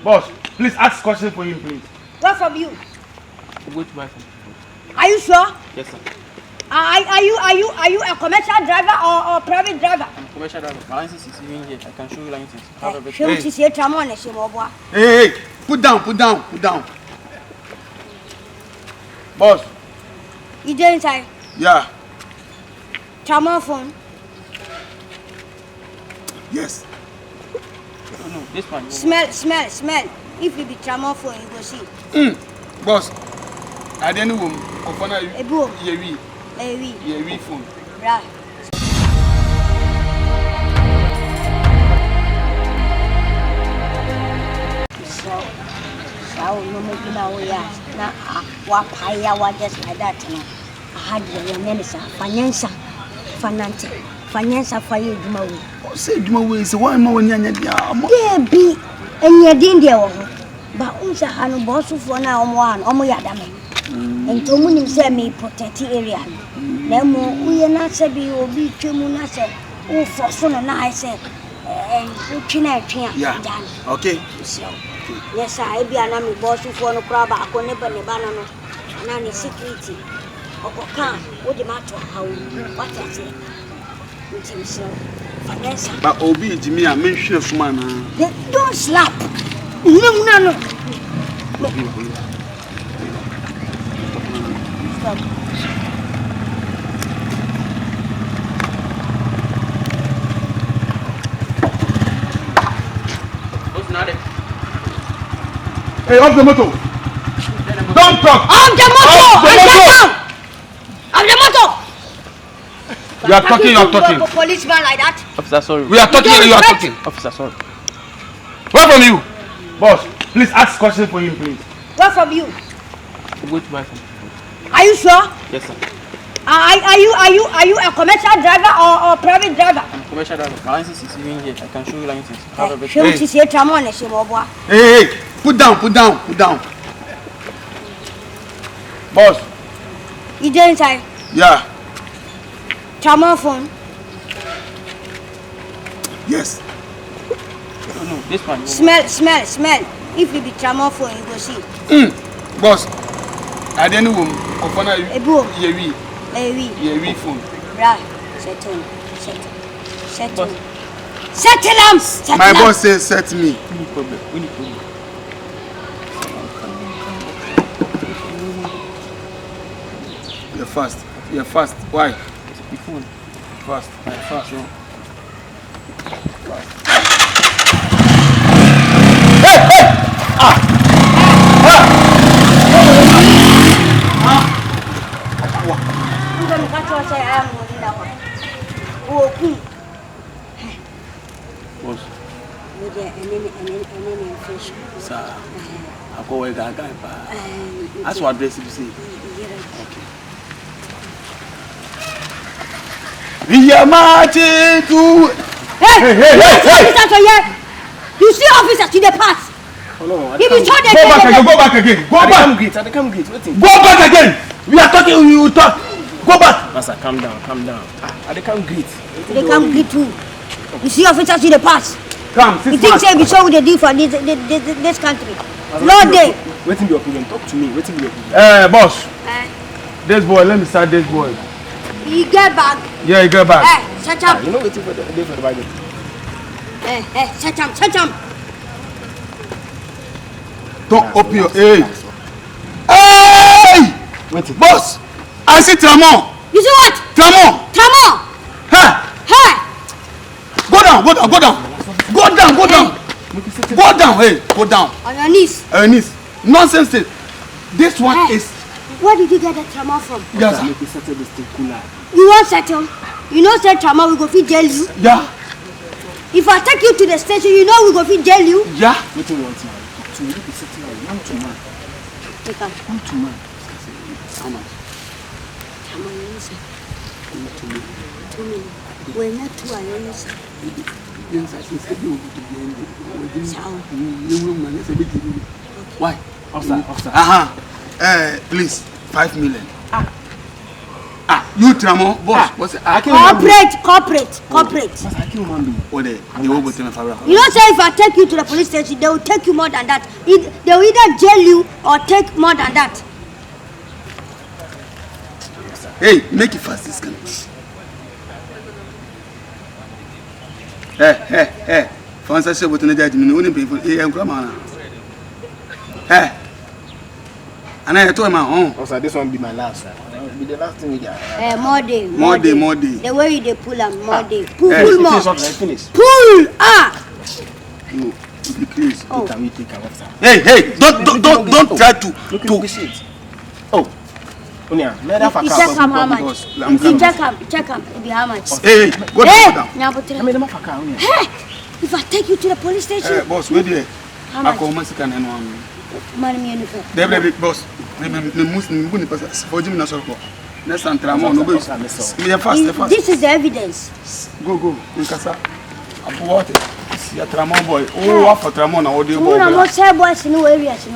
Boss, please ask question for him, please. What from you? I'm going to buy some. Are you sure? Yes, sir. Are you a commercial driver or private driver? I'm a commercial driver. My license is even here. I can show you license. Have everything. Hey, put down. Boss. You did inside? Yeah. Tramon phone? Yes. No, this one. Smell. If you be Tramon phone, you go see. Boss. I didn't know. A boom. Yeah, phone. Right. So no make now we are now what paya was just like that. Hajia your minister, financial for you, Moole. Say, Moole is one more than there be and you didn't deal. But also, I know boss for now one, Omoyadame. And to moon himself me protect area. Nemo, we are not said be or be Chimunasa, oh, for son and I said, and yeah, okay. So, yes, I be an army boss for no crab, I could never banana, and any security. Or can, what the matter, how, what I say. But Obi Jimmy, I mentioned of man. Don't slap. No. Stop. What's not it? Hey, off the motor. Don't talk. Off the motor. You are talking. A policeman like that? Officer, sorry. We are talking, you are talking. Officer, sorry. What from you? Boss, please ask question for him, please. What from you? I'm going to buy some. Are you sure? Yes, sir. Are you a commercial driver or private driver? I'm a commercial driver. My license is even here. I can show you license. Have everything. Hey, put down. Boss. You did inside? Yeah. Tramon phone? Yes. No, this one. Smell. If you be Tramon phone, you go see. Boss. I didn't know. A boom. Yeah, phone. Right. Settle. My boss says set me. We need problem. You're fast. Why? The phone. Fast. Sure. Sir, I'll go away. That's what address you say. Okay. We are marching to. Hey! You see officers to the pass. No, If you told them, Go back again. Go back again. We are talking. You talk. Go back. Master, calm down. They come greet. They come greet too. You see officers to the pass. Come. You think say we show what they do for this country? Lord day. Waiting your opinion. Talk to me. Waiting your opinion. Boss. This boy. Let me start this boy. You get back. Yeah, you get back. Shut up. You know waiting for the Bible. Shut up. Don't open your Hey! Wait. Boss! I see Tramon! You see what? Tramon! Hey! Go down! Hey, go down. On your knees. Nonsense. This one is. Where did you get the Tramon from? Yes, sir. Make you settle this thing cooler. You won't settle. You know, say Tramon, we go fit jail you. Yeah. If I take you to the station, you know we go fit jail you. Yeah. What do you want now? Talk to me. Look, settle down. Man to man. Take out. Man to man. How much? Tramon, you listen. 2 million. We're not two, I understand. Why? Officer. Please, 5 million. You tramo, boss. What's it? Corporate. You know, say if I take you to the police station, they will take you more than that. They will either jail you or take more than that. Hey, make it fast, this kind. Hey. Fancy say what in the judgment, only people. Hey, I'm coming. Hey. And I told my own. Also, this one be my last. Be the last thing we got. More day. The way they pull them, more day. Pull more. Finish. Pull. You please. Oh. Can we take our time? Hey, don't try to. Oh. Unia, You check how much. You check him. It'll be how much. Hey, go down. Hey, if I take you to the police station. Boss, where there? How much? I call Mexican and one. Money, Definitely, boss. The Muslim wouldn't pass for Jimmy Nassau. Next time, Tramon, no fast. This is the evidence. Go. In Casa. I'm water. See a Tramon boy. Oh, what for Tramon? Or do you want? I'm not saying boys in no areas.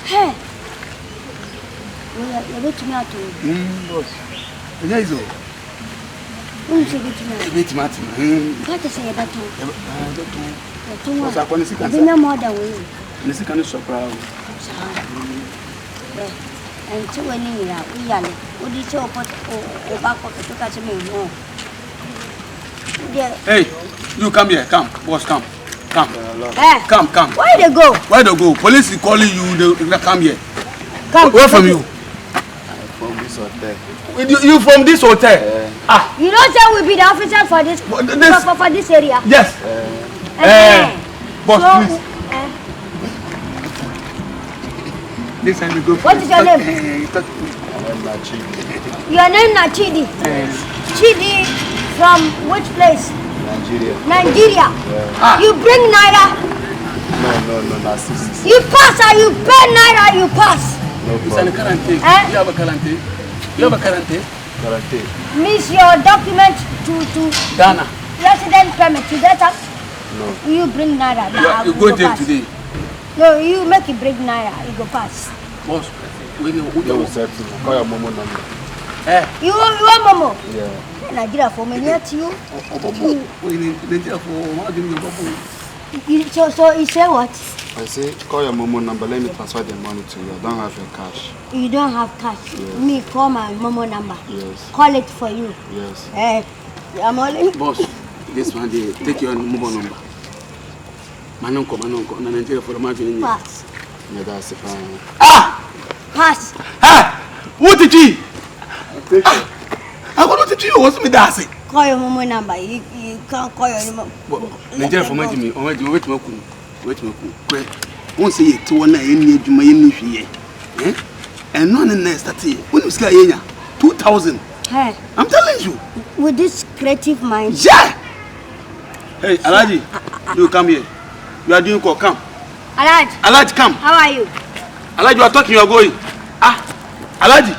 Hey. You're going to me out to boss. Yeah, is all. Who's going to me? Martin. What is it about you? What's up on the second? I more than we. The second is surprise. And two we are. What did you say about back of the catch me? Hey, you come here. Come, boss, come. Come. Come. Where they go? Police is calling you. They come here. Come. Where from you? From this hotel. You from this hotel? You don't say we'll be the officer for this for this area? Yes. Boss, please. This time we go. What is your name? Your name is Chidi. Chidi from which place? Nigeria. Yeah. You bring Naira. No, not 60. You pass or you pay Naira, you pass. No It's an quarantine. You have a quarantine. Quarantine. Means your document to Ghana. resident permit. You get up? No. You bring Naira. You go there today. No, you make it bring Naira. You go pass. Boss, we You will set to call your mom number. You want Momo? Yeah. Nigeria for me near to you. So you say what? I say call your Momo number. Let me transfer the money to you. I don't have your cash. You don't have cash. Yes. Me call my Momo number. Yes. Call it for you. Yes. I'm only. Boss, this one day, take your mobile number. Manonko, Nigeria for the margin. Pass. Yeah, that's the plan. Pass. What did you? I want to you. What's me dancing? Call your Momo number. You can't call your number. Nigeria for my Jimmy. Wait, won't say it to one any to my enemy. And none in next that year. When you say 2,000. Hey. I'm telling you. With this creative mind. Yeah. Hey, Alaji, you come here. You are doing call. Come. Alaji, come. How are you? Alaji, you are talking. You are going. Alaji.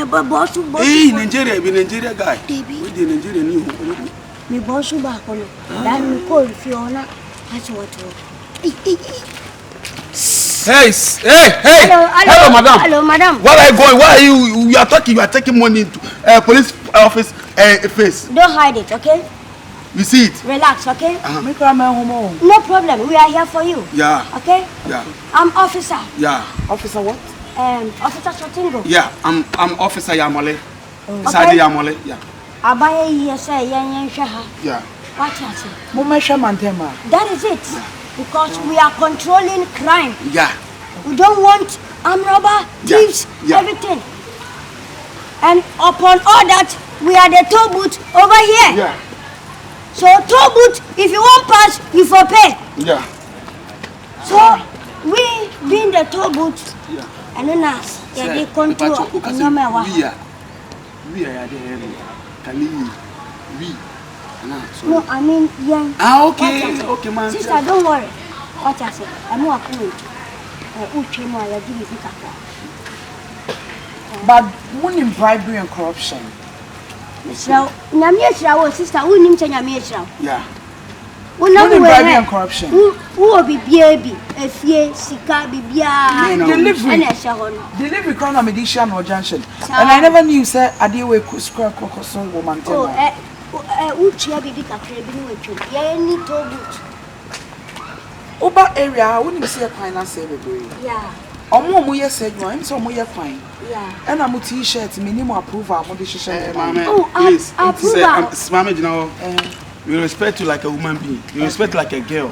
But boss. Hey, Nigeria, be Nigeria guy. Baby. We the Nigerian you. Me boss back on. That me call Fiona. That's what. Hey. Hello, madam. Hello, madam. Where are you going? Why are you are talking? You are taking money to police office face. Don't hide it, okay? You see it? Relax, okay? Uh-huh. No problem. We are here for you. Yeah. Okay? Yeah. I'm officer. Yeah. Officer what? Officer Shortingo. Yeah. I'm Officer YawMoole. Okay. Sergeant YawMoole. Yeah. Abaye here say yen shaha. Yeah. What you say? That is it. Because we are controlling crime. Yeah. We don't want armed robber, thieves, everything. And upon all that, we are the toll booth over here. Yeah. So toll booth, if you want pass, you for pay. Yeah. So we being the toll booth, and then us, they control. We are there. No, I mean, young. Okay, man. Sister, don't worry. What I say, I know I'm going to. But winning bribery and corruption. So, Namia, sister, we need to Namia. Yeah. bribery and corruption. Who will be baby? If ye sika bibia delivery crown medication or junction. And I never knew say I deal with square cocos woman. Uchi baby kakrebi with you. Ye need to boot. Oba area, I wouldn't see a finance every. Yeah. Omo yes said no, I'm so more fine. Yeah. And I'm a t-shirt, minimum approval, modification. Please, Mama, you know, we respect you like a woman being. You respect like a girl.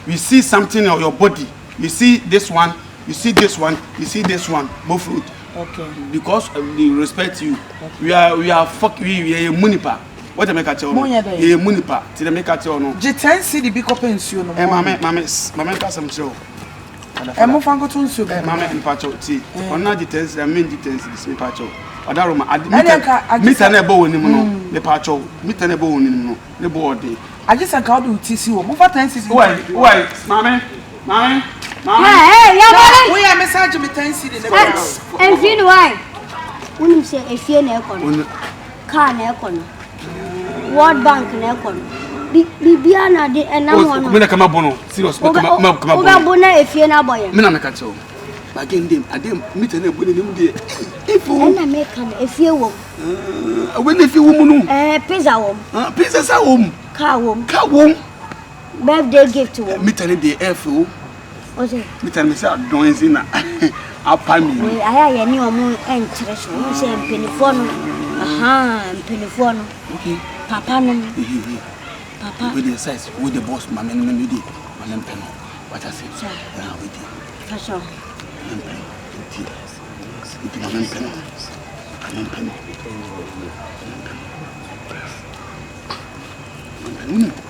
We see something on your body. You see this one, you see this one, you see this one, both fruit. Okay. Because we respect you. We are a a munipa. What the make a tell? A munipa. Till the make a tell no. J10 city big open soon. Mama, pass some show. I'm a fango to soup. Mama and Pacho, see. On not details, the main details is me Pacho. Adaruma, I meet an ebo in the Pacho, meet an ebo in the board. I just can't do TC. Move at tenses. Why, Mammy? Hey, we are messaging me 10 city. And you know why? When you say if you're near car near World Bank near Bibiana de and now one. When I come up on serious, come up if you're not boy. Mina Makacho. Again, them, I didn't meet an ebo in the if you will. When if you woman, pizza home. Pieces at home. Car home. Birthday gift to meet an the airful. What's it? Meet an Miss Doings in a palmy. I have a new moon and treasure. You say pennyphone. Aha, pennyphone. Okay. Papa. With the size, with the boss, my man, you did. My name Penno. What I said, sir. Yeah, we did. That's all. Penno.